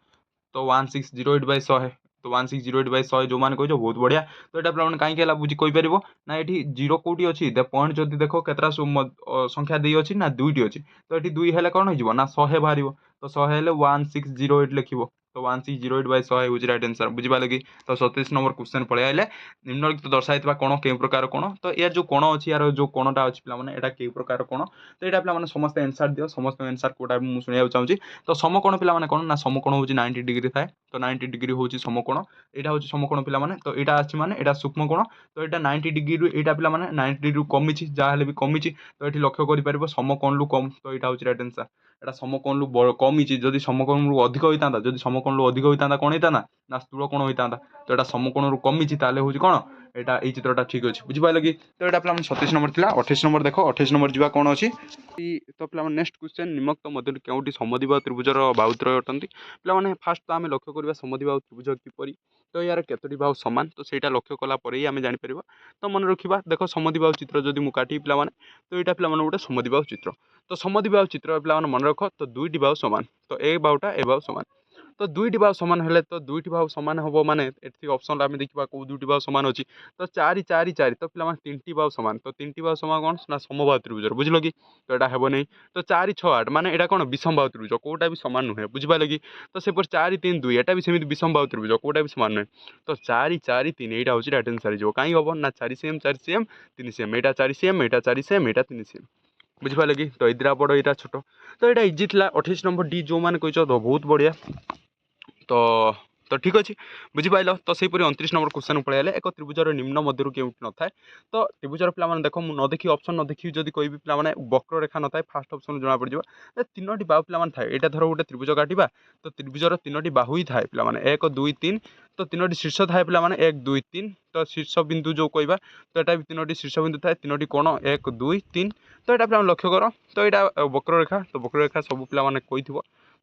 तो 1608/100 तो 1608/100 जो मैंने कह बहुत बढ़िया तो यहाँ पे कहीं बुझी कहीपर ना ये जीरो कौटी अच्छी पॉइंट जब देख केतरा संख्या दी अच्छी ना दुईटी अच्छी तो ये दुई है कौन हो ना 100 बाहर तो 100 हेल्ले 1608 लिख तो 1608/100 हूँ राइट आंसर बुझिपारे कि तो 27 नंबर क्वेश्चन पलि आए निम्नलिखित दर्शाई कोण के प्रकार कोण तो यार जो कोण अच्छी यार जो कोणटा अच्छी पे यहाँ के प्रकार कोण तो यहाँ पे समस्त आंसर दियो समस्त आंसर कौटा मुझे शुणा चाहिए तो समकोण पे कौन ना समकोण हूँ 90 डिग्री थाए तो 90 डिग्री हूँ समकोण यहाँ हूँ समकोण पे तो यहाँ अच्छी मैंने यहाँ सूक्ष्म कोण तो यहाँ 90 डिग्री यहाँ पे 90 डिग्री कमी जहाँ भी कमी तो ये लक्ष्य कर समकोण कम तो यहाँ हूँ राइट आंसर एटा समकोण कमी जदि समकोण अधिक होता जदि समकोण अधिक होता कौन होता ना स्थूल कोण होता तो यहाँ समकोण कमी हूँ कौन यहाँ ये चित्रटा ठीक अच्छे बुझिपारे कि तो यहाँ पे 27 नंबर था 28 नंबर देख 28 नंबर जा कौन अच्छी तो पे नेक्स्ट क्वेश्चन निम्नलिखित मध्य केउटी समद्विबाहु त्रिभुजर बाहुत्रय अटंती पे फास्ट तो आम लक्ष्य करवा समद्विबाहु त्रिभुज किपरि तो यार केतोटी बाहु समान तो ସେଇଟା लक्ष्य कला ही आम जापर तो मन रखा देख समद्विबाहु चित्र जदि मुझे काटी पे तो यहाँ पे गोटे समद्विबाहु चित्र तो समद्विबाहु चित्र पे मन रख तो दुईटी बाहु समान तो ए बाहुटा ए बाहु समान तो दुईटी बाहु समान हेले तो दुईटी बाहु समान हम माने ऑप्शन आम देखा कौ दुईटी बाहु समान अच्छी तो 4 4 4 तो पे 3टी बाहु समान तो 3टी बाहु समान कौन ना समबाहु त्रिभुज बुझल कि तो यहाँ हेब नहीं तो 4 6 8 माने यहाँ कौन विषमबाहु त्रिभुज कौटा भी सामान नुहे बुझिपारे कि तो सेपर 4 3 2 एटा भी सेमती विषमबाहु त्रिभुज कौटा भी सामान नुहे तो 4 4 3 यहाँ हूँ राइट आंसर जो कहीं हम ना 4 सेम 4 सेम 3 सेम यहाँ 4 सेम यहाँ 4 सेम यहाँ 3 सेम बुझिपारे कि तो इधर बड़ यहाँ छोट तो यहाँ इजी था 28 नंबर डी जो मैंने कही तो बहुत बढ़िया तो ठीक अच्छे बुझिपाल तो सहीपरि 29 नंबर क्वेश्चन पलि आए एक त्रिभुजर निम्न मध्य के न था तो त्रिभुजर पे देख मुझे न देखी ऑप्शन न देखी जब कह पे वक्र रेखा न था फास्ट ऑप्शन जना पड़ जाए 3टी बाहु पे थाए यहाँ धर गोटे त्रिभुज काटा तो त्रिभुजर 3टी बाहु ही थाए पे 1 2 3 तो 3टी शीर्ष थाए पे 1 2 3 तो शीर्ष बिंदु जो कहवा तो यहाँ भी 3टी शीर्ष बिंदु थाए 3टी कोण 1 2 3 तो यहाँ पे लक्ष्य कर तो यहाँ वक्ररेखा तो वक्ररेखा सब पे कही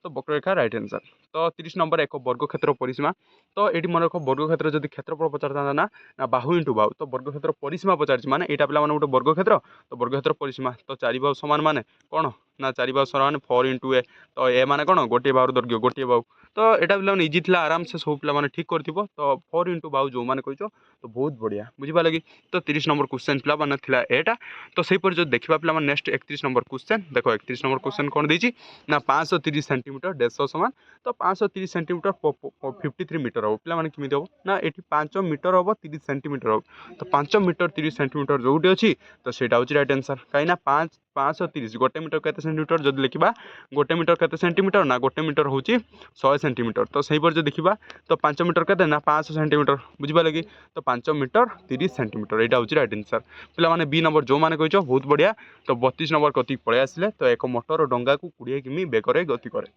तो वक्ररेखा राइट आंसर तो 30 नंबर एक वर्ग क्षेत्र परिसीमा तो ये मन रख वर्ग क्षेत्र जब क्षेत्रफल पचार ना बाहु इंटू बाहु तो वर्ग क्षेत्र परिसीमा पचार माने यहाँ पे गोटे वर्ग क्षेत्र तो वर्ग क्षेत्र परिसीमा तो 4 बाहु समान माने कौन ना 4 बाहु समान 4 इंटू ए तो ए माने कौन गोटे बाहु दैर्घ्य गोटे बाहु तो यहाँ पे इजी था आराम से सब पे ठीक कर तो 4 इंटू बाहु जो मैंने कह तो बहुत बढ़िया बुझिपारे कि तो 30 नंबर क्वेश्चन पे एटा तो सहीपर जो देखा पे नेक्स्ट 31 नंबर क्वेश्चन देखो 31 नंबर क्वेश्चन कौन देती ना 530 सेंटीमीटर डेढ़ समान तो 530 सेंटीमीटर 53 मीटर हम पे केमी हम ना ये 5 मीटर हम 30 सेंटीमीटर हम तो 5 मीटर 30 सेंटीमीटर जोटी अच्छी तो सहीटा हूँ राइट आंसर कहीं 530 गोटे मीटर केते सेंटीमीटर जब लिखा गोटे मीटर केते सेंटीमीटर ना गोटे मीटर हूँ 100 सेंटीमीटर तो सहीपर जो देखा तो 5 मीटर केते ना 500 सेंटीमीटर बुझिपारे कि तो 5 मीटर 30 सेंटीमीटर यहाँ हूँ राइट आंसर पे बी नंबर जो मैंने कह बहुत बढ़िया तो 32 नंबर कति पलि आसिले तो एक मोटर डंगा को 20 किमी बेगर गति करे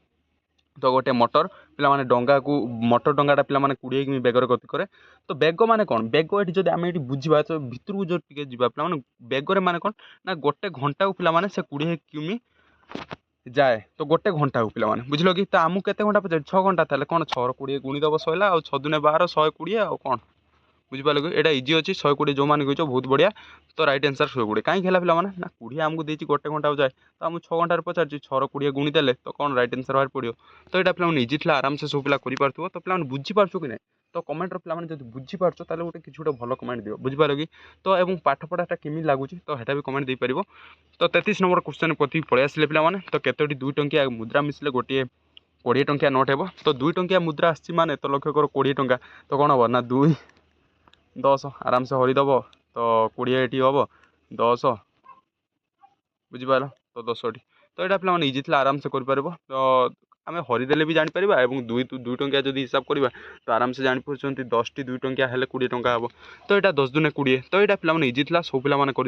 तो गोटे मटर पे डंगा को मटर डंगाटा पे कुड़े बेगर गति कै तो बेग माने कौन बेग ये जब आम ये बुझा तो भितर को जो पे बेगर माने कौन ना गोटे घंटा को पे से 20 किमी जाए तो गोटे घंटा को पे बुझल कि तो आमको केते घंटा पचार 6 घंटा था कौन 6 20 गुणीदब सैला और 6 दुने 12 120 आ कौन बुझिपारे कि एटा इजी अच्छी 120 जो मैंने कह बहुत बढ़िया तो रईट आंसर 120 कहीं है पे ना 20 आमको देती गोटे घंटा जाए तो आम 6 घंटे पचार 6 20 गुणी देले तो कौन रईट आंसर बाहर पड़ो तो यहाँ पे इजी था आराम से सब पिला कर तो पे बुझीपार कि ना तो कमेंट पे जब बुझीपार ताले गोटे किसी गोटे भल कमेंट दियो बुझिपार कि तो एवं पाठपढ़ाटा केमी लगुच तो हेटा भी कमेंट देपर तो 33 नंबर क्वेश्चन प्रति पलि आसिले पे तो केतोटी 2 टंकिया मुद्रा मिसले गोटे 20 टंकिया नोट हे तो 2 टंकिया मुद्रा आसी माने तो लक्ष्य कर 20 टंका तो कौन हम ना 2 10 आराम से हरिदब तो 20 ये हम 10 बुझिपार तो 10 तो यहाँ पे इजी था आराम से कर तो आम हरिदेले भी जापर और 2 टंकिया जब हिसाब करवा तो आराम से जापर 10 टी 2 टंकिया हेल्ले 20 टंका हम तो यहाँ 10 दुने 20 तो यहाँ पे इजी था सब पे कर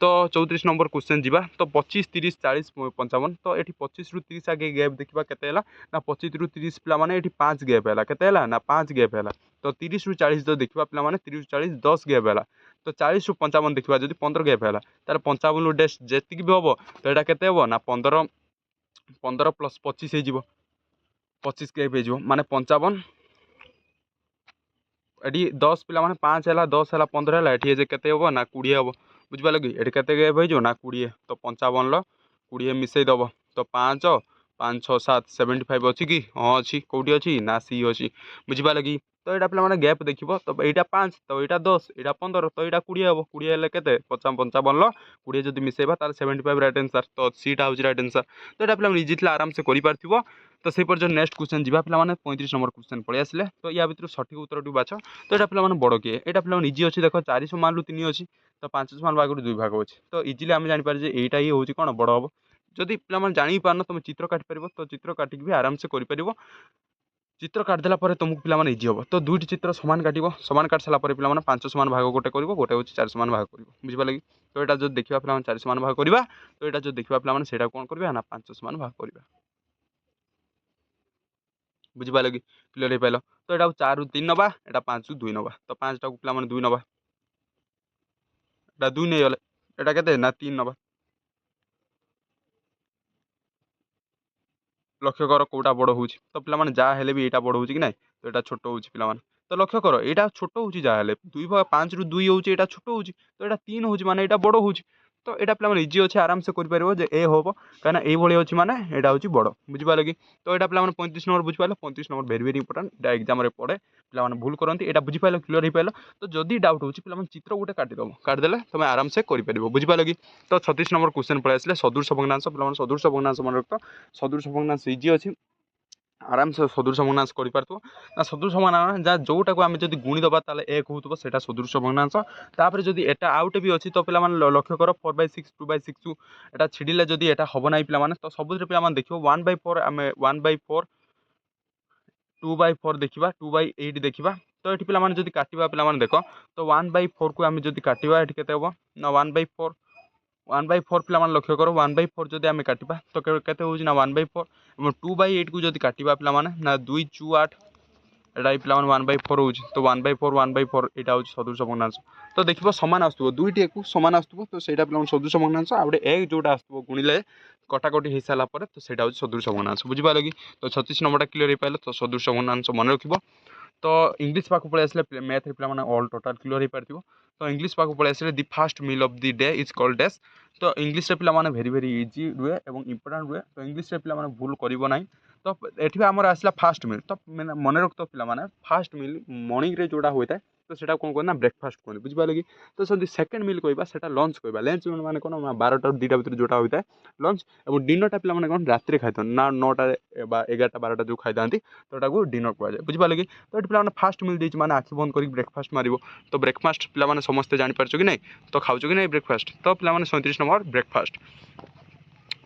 तो 34 नंबर क्वेश्चन जी तो 25 30 40 55 तो ये 25 रु 30 आगे गैप देखा के ना 25 रु 30 पे 5 गैप है के ना 5 गैप है तो 30 रु 40 जो देखा पे 30 रु 40 10 गैप है तो 40 रु 55 देखा जब 15 गैप है तार 55 रु डेस्ट जी भी हम तो यहाँ के ना 15 प्लस 25 हो 25 गैप हो माने 55 एटी 10 पिला माने 5 है 10 है 15 है ये केते हम ना 20 हम बुझिपाल कि ये केते गैप हो ना 20 तो 55 20 मिसई दब तो 5 5 6 7 75 अच्छी कि हाँ अच्छी कौटी अच्छी ना सी अच्छी बुझिपाल कि तो यहाँ पे गैप देख तो यहाँ 5 तो यहाँ 10 यहाँ 15 तो यहाँ 20 हम 20 हेल्ले के 55 20 जब मिसेबा तार 75 रईट आंसर तो सीटा हूँ रईट आंसर तो यहाँ पे इजी था आराम से कर तो से पर जो नेक्स्ट क्वेश्चन जी पे 35 नंबर क्वेश्चन पलि आसिले तो या भर सठिक उत्तर टी बाछ तो यहाँ पे बड़ किए यहाँ पे इजी अच्छी देख 400 मान रु 3 अच्छी तो 500 मान भाग 2 भाग अच्छे तो इजिली आम जापर यहाँ ही हूँ कौन बड़ हम जदि पे जानी पारन तुम चित्र काटिपर तो चित्र काटिक भी आराम से कर चित्र काटिदेला तुमको पे इजी हम तो 2टी चित्र सामान काट सामान काट सारापर पे 5 समान भाग गोटे कर गोटे हूँ 4 समान भाग कर बुझिपारे कि तो यहाँ जो देखा पे 4 समान भाग करवा तो यहाँ जो देखा पे कौन करवा ना 5 समान भाग करवा बुझिपारे कि क्लीयर हो पाल तो यहाँ 4 रु 3 नवा यहाँ 5 रु 2 नवा तो 5 टाक पे 2 नवा यहाँ 2 नहीं गले यहाँ के ना 3 नवा लक्ष्य कर कौटा बड़ हो तो पे जहाँ भी यहाँ बड़ हो कि ना तो यहाँ छोट हो पे तो लक्ष्य कर यहाँ छोट हो जहाँ 5 रु 2 हो छोट हो तो यहाँ 3 हो माने यहाँ बड़ हो तो यहाँ पे इजी अच्छे आराम से कर ए हम कहीं ये अच्छी माने यहाँ हूँ बड़ बुझिपारे कि तो यहाँ पे 35 नंबर बुझिपाल 35 नंबर वेरी वेरी इंपोर्टेंट यहाँ एग्जाम पड़े पे भूल करती यहाँ बुझिपाल क्लीयर हो पाल तो जदि डाउट हो पे चित्र गोटे काटिदेव काटिदेले तुम आराम से कर बुझिपाल कि तो 36 नंबर क्वेश्चन पलि आसिले सदृश भग्नांश पे सदृश भग्नांश मन रख सदृश भग्नांश इजी अच्छी आराम से सदृश भग्नांश कर सदृश भग्नांश जहाँ जोटा को आम जब गुणीदबा ताले 1 हो सदृश भग्नांश तापर जब एटा आउटे भी अच्छी तो पे लक्ष्य कर 4/6 2/6 एटा छिड़िले जदि एटा हम ना पे तो सब पे देख 1/4 आम 1/4 2/4 देखा 2/8 देखा तो ये पे जब काटा पे देख तो 1/4 को आम जब काटा ये के ना 1/4 1/4 पे लक्ष्य कर 1/4 जब आम काटा तो केते हो ना 1/4 2/8 को जब काटा पे ना 2 चु 8 यहाँ पे 1/4 हो तो 1/4 1/4 यहाँ हूँ सदृश भग्नांश तो देखो सामान आसो दुईटी एक सामान आसो तो सही पे सदृश भग्नांश आ गए एक जोटा आसो गुणिले कटाकटी हो सारा तो सही हूँ सदृश भग्नांश बुझिपारे कि तो 36 नंबर क्लीयर हो पाल तो सदृश भग्नांश मन रख तो इंग्लिश पाक पलि आसिले मैथ पे ऑल टोटाल क्लीयर हो पार तो इंग्लिश पाक पलि आसिले the first meal of the day is called dash तो इंग्लिश पे भेरी भेरी इजी रुए और इंपोर्टेंट रुए तो इंग्लिश पे भूल करना तो ये आमर आसला फास्ट मिल तो मन रख तो पे फास्ट मिल मॉर्निंग रे जोड़ा होता है तो सेटा कौन कहना ब्रेकफास्ट कहते बुझिपारे कि तो जब सेकेंड मिल कहवा से लंच कहवा लंच मैंने कौन 12टा 2टा भितर जोटा होता है लंच और डिनरटा पे कौन रात खाई ना 9टा 11टा 12टा जो खाई था तो डिनर कहुए बुझिपारे कि तो ये पे फास्ट मिल देती मैंने आखि बंद कर ब्रेकफास्ट मार तो ब्रेकफास्ट पे समस्ते जापर कि नहीं तो खाऊ कि नहीं ब्रेकफास्ट तो पे 37 नंबर ब्रेकफास्ट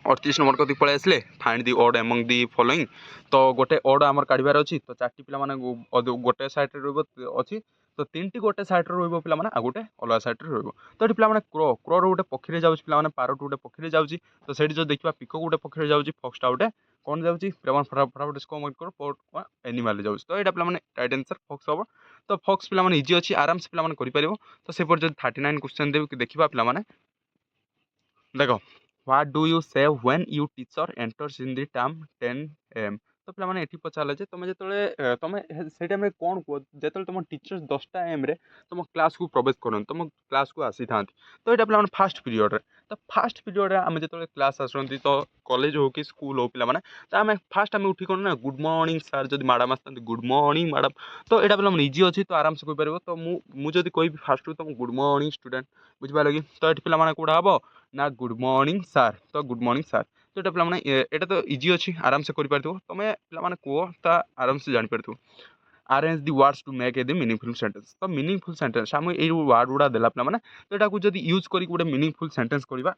38 नंबर कति पलि आसिले find the odd among the following तो गोटे ऑड आमर काढ़ार अच्छी तो 4टी पे गोटे सैड्रे अच्छी तो 3टी गोटे सैड्रे पे आ गोटे अलग सैड्रे तो ये पे क्रो क्रोर गोटे पक्षी जाऊँगी पे पारोट गोटे पक्षी जाऊँगी तो सही जो देखा पिक गोटे पक्षी जाऊँगी फक्सटा गोटे कौन जाऊँगी पिलामान फटाफट कम कर पोर्ट एनिमल जाऊँ तो यहाँ पे राइट आंसर फॉक्स हम तो फॉक्स पे इजी अच्छी आराम से पे कर तो से जो 39 क्वेश्चन देवी देखा पे देखो व्हाट डू यू से when you teacher enters in the time 10 am तो पे ये पचारे तुम जो तुम से टाइम कौन कह जो तुम टीचर 10 am तुम क्लास को प्रवेश कर तुम क्लास को आसी था तो यहाँ पे फास्ट पीरियड तो फास्ट पीरियड आम जो क्लास आसती तो कॉलेज हो कि स्कूल हो पे तो आम फास्ट आम उठी कौन ना गुड मॉर्निंग सर जब मैडम आसता गुड मॉर्निंग मैडम तो यहाँ पे इजी अच्छी तो आराम से कहीपर तो मुझे कह फास्ट तुम गुड मॉर्निंग स्टूडेंट बुझिपारे कि तो ये पे कौटा हम ना गुड मॉर्निंग सर तो गुड मॉर्निंग सर तो यहाँ पे यहाँ तो इजी अच्छी आराम से कर तुम पे कह तो आराम से जापर arrange the words to make a the meaningful sentence तो मीनिंगफुल सेंटेंस आम ये वर्ड गुड़ा देला पे तो यहाँ जब यूज कर गोटे मीनिंगफुल सेंटेंस करवा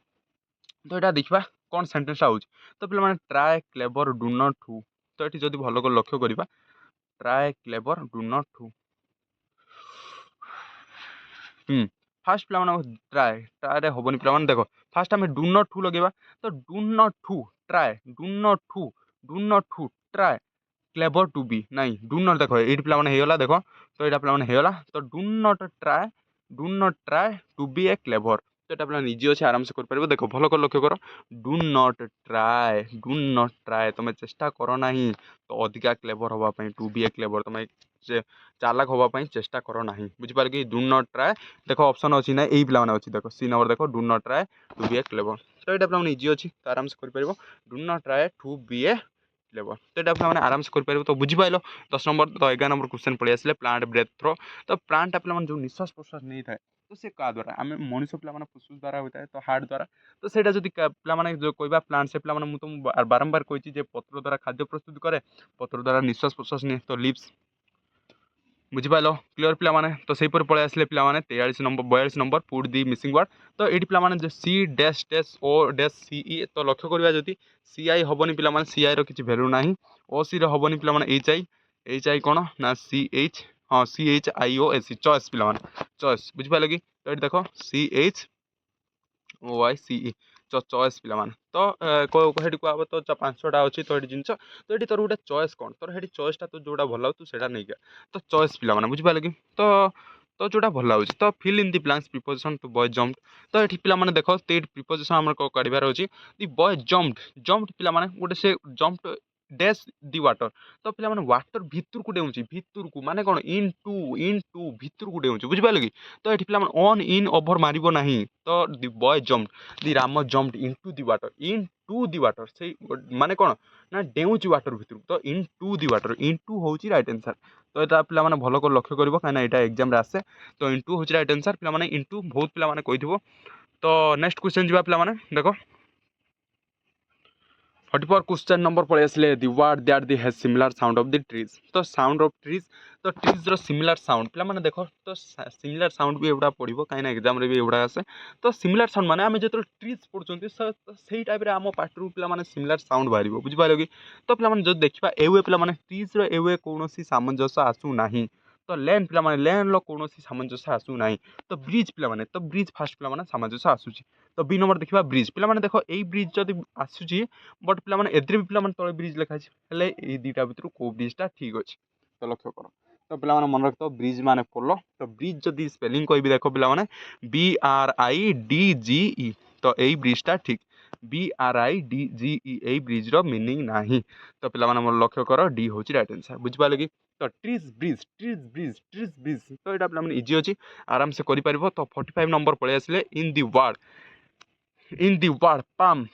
तो यहाँ देखा कौन सेंटेंसटा हो तो पे try clever do not who तो ये जब भल लक्ष्य करवा try clever do not who fast पे ट्राए ट्राए हेनी पे देख फास्ट आम डू नॉट हु लगे तो do not who try do not who do not who try clever to be नाई डू नॉट देख ये पे देख तो यहाँ पे तो do not try to be a clever तो यहाँ पे इजी अच्छे आराम से कर देख भल कर लक्ष्य कर डू नॉट ट्राए तुम चेष्टा कर ना तो अधिका क्लेवर हाँपाई टू बी ए क्लेवर तुम चालाक हाँपाई चेष्टा कर ना बुझिपार कि डू नॉट ट्राए देख ऑप्शन अच्छी ना यही पे अच्छी देख सी नंबर देख do not try to be a clever तो यहाँ पे इजी अच्छी तो आराम से कर do not try to be a clever तो यहाँ पे आराम से कर तो बुझिपाल 10 नंबर तो 11 नंबर क्वेश्चन पड़े आसे प्लांट ब्रेथ थ्रो तो प्लांट पे जो निश्वास प्रश्वास नहीं था तो से क्या द्वारा आम मनुष्य पे फुसफुस द्वारा होता है तो हार्ट द्वारा तो सहीटा जब पे जो कह प्लांट से पे तुम बारंबार कही पत्र द्वारा खाद्य प्रस्तुत करे पत्र द्वारा निश्वास प्रश्वास नहीं तो लिप्स बुझिपाल क्लियर पे तो सहीपर पलि आसे पे 43 number 42 number put the missing word तो ये पे C dash dash O dash CE तो लक्ष्य करवा जदि सी आई हेनी पे सी आई रही भैल्यू ना ओ सी हेनी पे एच आई कौन ना सी एच हाँ C H I O S C choice पे चॉइस बुझिपाल कि तो ये देख C H O Y C E choice पे तो कहे कह तो 5टा अच्छी तो ये जिन तो ये तोर गोटे चॉइस कौन तोर ये चॉइसटा तो जोटा भल तू से नहीं गया तो चॉइस पे बुझिपाल कि तो जोटा भल लाଗୁଛି तो fill in the blanks preposition to boy jumped तो ये पे देख तो ये प्रिपोजिशन आम काढ़ार अच्छी दी बॉय जम्प्ड पे गोटे से जम्प्ड डैश दी वाटर तो पे वाटर भितर को डेऊँ भितर को माने कौन इन टू भितर को डेऊँ बुझिपाल कि तो ये पे ऑन इन ओभर मार ना तो दी boy jumped the Ram jumped into the water into the water से माने कौन ना डेऊँ वाटर भितर तो इनटू दी वाटर इनटू हूँ राइट आंसर तो यहाँ पे भल कर लक्ष्य कर कहीं यहाँ एग्जाम आसे तो इनटू हूँ राइट आंसर पे इनटू बहुत पे कही तो नेक्स्ट क्वेश्चन जी पे देख 44 क्वेश्चन नंबर पड़े आसे the word that the has similar sound of the trees तो साउंड ऑफ ट्रीज तो ट्रीज रो सिमिलर साउंड पे देख तो सिमिलर साउंड भी एगुड़ा पड़ो कहीं एग्जाम भी एगुड़ा आसे तो सिमिलर साउंड माने आम जो ट्रीज पढ़ुं से टाइप आम पार्टी पे सिमिलर साउंड बाहर बुझिपार कि तो पे जो देखा एवे पे ट्रीज रे कौन सामंजस्य आसूना तो लेन पे लेन कौन सामंजस्य आसूना तो ब्रिज पे तो ब्रिज फास्ट पे सामंजस्य आसूँ तो बी नंबर देखा ब्रिज पे देख यही ब्रिज जब आसूँ बट पे एदरे भी पे तले ब्रिज लिखाई ये दुटा भितर कौ ब्रिजटा ठीक अच्छे तो लक्ष्य कर तो पे मन रख ब्रिज माने पोल तो ब्रिज जदि स्पेलिंग कह देख पे BRIDGE तो यही ब्रिजटा ठीक BRIDGE यही ब्रिज मीनिंग ना तो पे लक्ष्य कर डी हूँ राइट आंसर बुझिपाल कि तो trees bridge trees bridge trees bridge तो यहाँ पे इजी अच्छी आराम से कर तो 45 नंबर पलि आसे in the word palm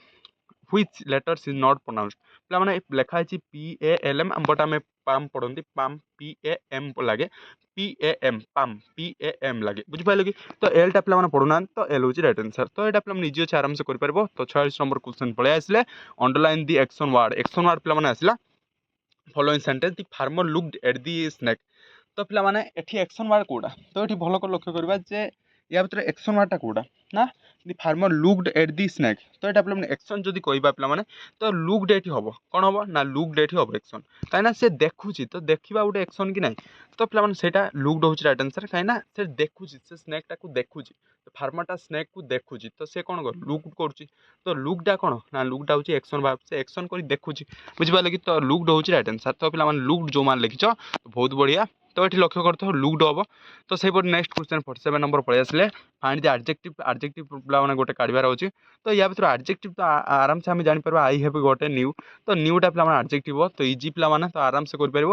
which letters is not pronounced पे लिखाई PALM बट आम पाम पढ़ती पाम PAM लगे PAM पाम PAM लगे बुझिपाल कि तो एलटा पे पढ़ुना तो एल हूँ राइट आंसर तो यहाँ पे निजे अच्छे आराम से कर तो 46 नंबर क्वेश्चन पलि आसे अंडरलाइन दी एक्शन वर्ड पे आसला following sentence the farmer looked at the snake तो पे एक्शन वर्ड कौटा तो ये भल कर लक्ष्य करवा जे या भितर एक्शन वर्डटा कौटा ना ଦି ଫାର୍ମର ଲୁକ୍ଡ ଏଟ୍ ଦି ସ୍ନେକ୍। ତ ଏଇଟା ପିଲାମାନେ ଏକ୍ସନ୍ ଯଦି କହିବା ପିଲାମାନେ ତ ଲୁକ୍ଡ ଏଠି ହବ କ'ଣ ହବ ନା ଲୁକ୍ଡ ଏଠି ହବ ଏକ୍ସନ୍, କାହିଁକିନା ସେ ଦେଖୁଛି ତ ଦେଖିବା ଗୋଟେ ଏକ୍ସନ୍ କି ନାହିଁ। ତ ପିଲାମାନେ ସେଇଟା ଲୁକ୍ଡ ହେଉଛି ରାଇଟ୍ ଆନ୍ସର୍, କାହିଁକିନା ସେ ଦେଖୁଛି, ସେ ସ୍ନେକ୍ଟାକୁ ଦେଖୁଛି, ତ ଫାର୍ମରଟା ସ୍ନେକ୍କୁ ଦେଖୁଛି ତ ସେ କ'ଣ କରୁ ଲୁକ୍ କରୁଛି। ତ ଲୁକ୍ଟା କ'ଣ ନା ଲୁକ୍ଟା ହେଉଛି ଏକ୍ସନ୍ ଭାବ, ସେ ଏକ୍ସନ୍ କରି ଦେଖୁଛି, ବୁଝିପାରିଲେ କି। ତ ଲୁକ୍ଡ ହେଉଛି ରାଇଟ୍ ଆନ୍ସର୍। ତ ପିଲାମାନେ ଲୁକ୍ଡ ଯେଉଁମାନେ ଲେଖିଛ ବହୁତ ବଢ଼ିଆ। ତ ଏଠି ଲକ୍ଷ୍ୟ କରିଥିବ ଲୁକ୍ଡ ହବ। ତ ସେଇପରି ନେକ୍ସଟ କ୍ୱେଶ୍ଚନ୍ 47 ନମ୍ବର ପଳେଇ ଆସିଲେ। ଫାଇଣ୍ଡ ଦି ଆଡଜେକ୍ଟିଭ ପିଲାମାନେ ଗୋଟେ କାଢ଼ିବାର ଅଛି। ତ ୟା ଭିତରୁ ଆଡଜେକ୍ଟିଭ ତ ଆରାମସେ ଆମେ ଜାଣିପାରିବା ଆଇ ହେଭ୍ ଗୋଟେ ନ୍ୟୁ, ତ ନ୍ୟୁଟା ପିଲାମାନେ ଆଡଜେକ୍ଟିଭ ତ ଇଜି ପିଲାମାନେ ତ ଆରାମସେ କରିପାରିବ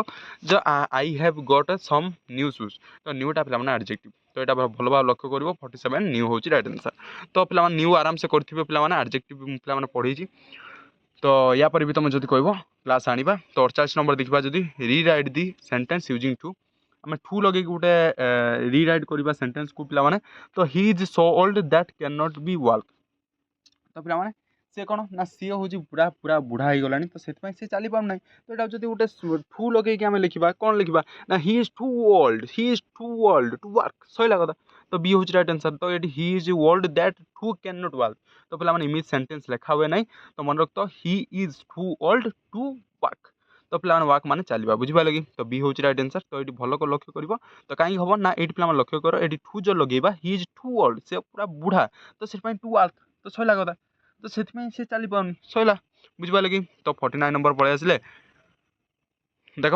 ଯେ I have got SUM new shoes, ତ ନ୍ୟୁଟା ପିଲାମାନେ ଆଡଜେକ୍ଟିଭ। ତ ଏଇଟା ଭଲ ଭାବେ ଲକ୍ଷ୍ୟ କରିବ। 47 ନ୍ୟୁ ହେଉଛି ରାଇଟ୍ ଆନ୍ସର୍। ତ ପିଲାମାନେ ନ୍ୟୁ ଆରାମସେ କରିଥିବେ ପିଲାମାନେ, ଆଡଜେକ୍ଟିଭ ପିଲାମାନେ ପଢ଼ିଛି। ତ ୟା ପରେ ବି ତୁମେ ଯଦି କହିବ କ୍ଲାସ୍ ଆଣିବା। ତ 48 ନମ୍ବର ଦେଖିବା ଯଦି rewrite the sentence using too, ଆମେ ଠୁ ଲଗେଇକି ଗୋଟେ ରିରାଇଟ୍ କରିବା ସେଣ୍ଟେନ୍ସକୁ ପିଲାମାନେ। ତ he is so old that can not be walk. ତ ପିଲାମାନେ ସେ କ'ଣ ନା ସିଏ ହେଉଛି ପୁରା ବୁଢ଼ା ହେଇଗଲାଣି, ତ ସେଥିପାଇଁ ସେ ଚାଲିପାରୁନାହିଁ। ତ ଏଇଟା ଯଦି ଗୋଟେ ଠୁ ଲଗେଇକି ଆମେ ଲେଖିବା କ'ଣ ଲେଖିବା ନା he is too old to work, ସଇଲା କଥା। ତ ବି ହେଉଛି ରାଇଟ୍ ଆନ୍ସର୍। ତ ଏଠି he is old that too can not walk. ତ ପିଲାମାନେ ଇମିଜ୍ ସେଣ୍ଟେନ୍ସ ଲେଖା ହୁଏ ନାହିଁ, ତ ମନେ ରଖ he is too old to walk. ତ ପିଲାମାନେ ୱାକ୍ ମାନେ ଚାଲିବା, ବୁଝିପାରିଲେ କି। ତ ବି ହେଉଛି ରାଇଟ୍ ଆନ୍ସର୍। ତ ଏଠି ଭଲ ଲକ୍ଷ୍ୟ କରିବ। ତ କାହିଁକି ହବ ନା ଏଇଠି ପିଲାମାନେ ଲକ୍ଷ୍ୟ କର, ଏଠି ଠୁ ଯୋଉ ଲଗେଇବା ହି ଇଜ୍ ଟୁ ଓଲ୍ଡ, ସେ ପୁରା ବୁଢ଼ା, ତ ସେଥିପାଇଁ ଟୁ ୱାକ୍, ତ ସଇଲା କଥା। ତ ସେଥିପାଇଁ ସେ ଚାଲିପାରୁନି, ସଇଲା, ବୁଝିପାରିଲେ କି। ତ 49 ନମ୍ବର ପଳେଇ ଆସିଲେ। ଦେଖ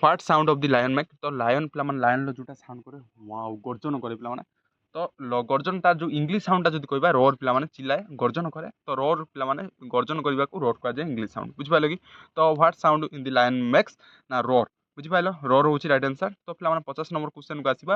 what sound of the lion make. ତ ଲାୟନ୍ ପିଲାମାନେ ଲାୟନ୍ର ଯେଉଁଟା ସାଉଣ୍ଡ କରେ ୱାଓ ଗର୍ଜନ କରେ ପିଲାମାନେ। ତ ଗର୍ଜନ ତାର ଯେଉଁ ଇଂଲିଶ ସାଉଣ୍ଡଟା ଯଦି କହିବା ରୋର୍ ପିଲାମାନେ ଚିଲ୍ଲାଏ ଗର୍ଜନ କରେ। ତ ରୋର୍ ପିଲାମାନେ ଗର୍ଜନ କରିବାକୁ ରୋର୍ କୁହାଯାଏ ଇଂଲିଶ ସାଉଣ୍ଡ, ବୁଝିପାରିଲେ କି। ତ what sound in the lion makes ନା ରୋର୍, ବୁଝିପାରିଲ। ରୋର୍ ହେଉଛି ରାଇଟ୍ ଆନ୍ସର୍। ତ ପିଲାମାନେ 50 ନମ୍ବର କ୍ୱେଶ୍ଚନକୁ ଆସିବା।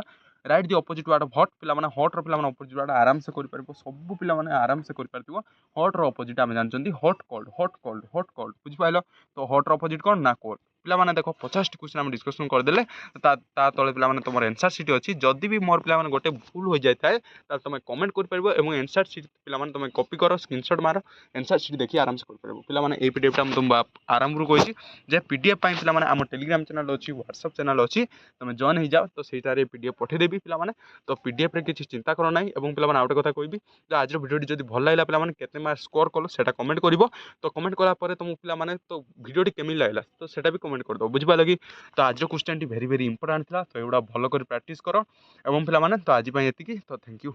Write the opposite word of hot. ପିଲାମାନେ ହଟ୍ର ପିଲାମାନେ ଅପୋଜିଟ୍ ୱାର୍ଡ ଆରାମସେ କରିପାରିବ, ସବୁ ପିଲାମାନେ ଆରାମସେ କରିପାରିଥିବ। ହଟ୍ର ଅପୋଜିଟ୍ ଆମେ ଜାଣିଛନ୍ତି ହଟ୍ କୋଲ୍ଡ, ବୁଝିପାରିଲ। ତ ହଟ୍ର ଅପୋଜିଟ୍ କ'ଣ ନା କୋଲ୍ଡ। ପିଲାମାନେ ଦେଖ 50ଟି କ୍ୱେଶ୍ଚନ୍ ଆମେ ଡିସ୍କସନ୍ କରିଦେଲେ। ତା ତଳେ ପିଲାମାନେ ତୁମର ଆନ୍ସର୍ ସିଟ୍ ଅଛି। ଯଦି ବି ମୋର ପିଲାମାନେ ଗୋଟେ ଭୁଲ ହୋଇଯାଇଥାଏ ତାହେଲେ ତୁମେ କମେଣ୍ଟ କରିପାରିବ, ଏବଂ ଆନ୍ସର୍ ସିଟ୍ ପିଲାମାନେ ତୁମେ କପି କର, ସ୍କ୍ରିନଶଟ୍ ମାର, ଆନ୍ସର୍ ସିଟ୍ ଦେଖି ଆରାମସେ କରିପାରିବ। ପିଲାମାନେ ଏଇ ପିଡିଏଫ୍ଟା ମୁଁ ତୁମ ଆରମ୍ଭରୁ କହିଛି ଯେ ପିଡିଏଫ୍ ପାଇଁ ପିଲାମାନେ ଆମ ଟେଲିଗ୍ରାମ ଚ୍ୟାନେଲ୍ ଅଛି, ହ୍ୱାଟ୍ସଆପ୍ ଚ୍ୟାନେଲ୍ ଅଛି, ତୁମେ ଜଏନ୍ ହେଇଯାଅ। ତ ସେଇଟାରେ ପିଡିଏଫ୍ ପଠେଇଦେବି ପିଲାମାନେ। ତ ପିଡିଏଫ୍ରେ କିଛି ଚିନ୍ତା କର ନାହିଁ। ଏବଂ ପିଲାମାନେ ଆଉ ଗୋଟେ କଥା କହିବି ଯେ ଆଜିର ଭିଡ଼ିଓଟି ଯଦି ଭଲ ଲାଗିଲା ପିଲାମାନେ କେତେ ମାର୍କ ସ୍କୋର କଲ ସେଇଟା କମେଣ୍ଟ କରିବ। ତ କମେଣ୍ଟ କଲା ପରେ ତୁମକୁ ପିଲାମାନେ ତ ଭିଡ଼ିଓଟି କେମିତି ଲାଗିଲା ତ ସେଇଟା ବି କମେଣ୍ଟ କରିଦେବ, ବୁଝିପାରିଲ କି। ତ ଆଜିର କ୍ୱେଶ୍ଚନଟି ଭେରି ଇମ୍ପୋର୍ଟାଣ୍ଟ ଥିଲା। ତ ଏଗୁଡ଼ା ଭଲ କରି ପ୍ରାକ୍ଟିସ୍ କର। ଏବଂ ପିଲାମାନେ ତ ଆଜି ପାଇଁ ଏତିକି। ତ ଥ୍ୟାଙ୍କ ୟୁ।